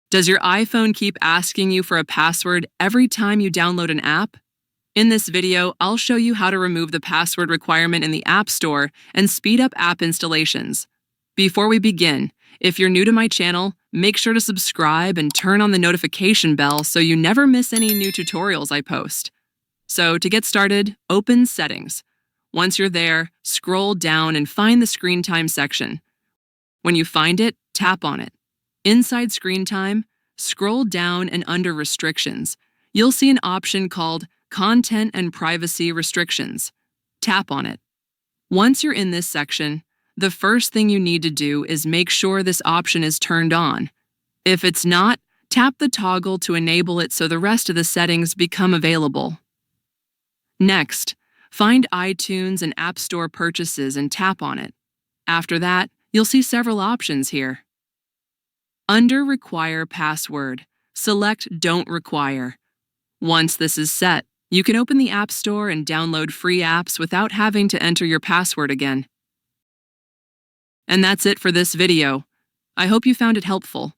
Does your iPhone keep asking you for a password every time you download an app? In this video, I'll show you how to remove the password requirement in the App Store and speed up app installations. Before we begin, if you're new to my channel, make sure to subscribe and turn on the notification bell so you never miss any new tutorials I post. So to get started, open Settings. Once you're there, scroll down and find the Screen Time section. When you find it, tap on it. Inside Screen Time, scroll down and under Restrictions, you'll see an option called Content and Privacy Restrictions. Tap on it. Once you're in this section, the first thing you need to do is make sure this option is turned on. If it's not, tap the toggle to enable it so the rest of the settings become available. Next, find iTunes and App Store purchases and tap on it. After that, you'll see several options here. Under Require Password, select Don't Require. Once this is set, you can open the App Store and download free apps without having to enter your password again. And that's it for this video. I hope you found it helpful.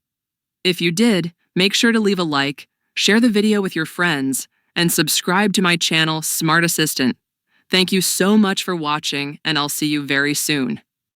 If you did, make sure to leave a like, share the video with your friends, and subscribe to my channel, Smart Assistant. Thank you so much for watching, and I'll see you very soon.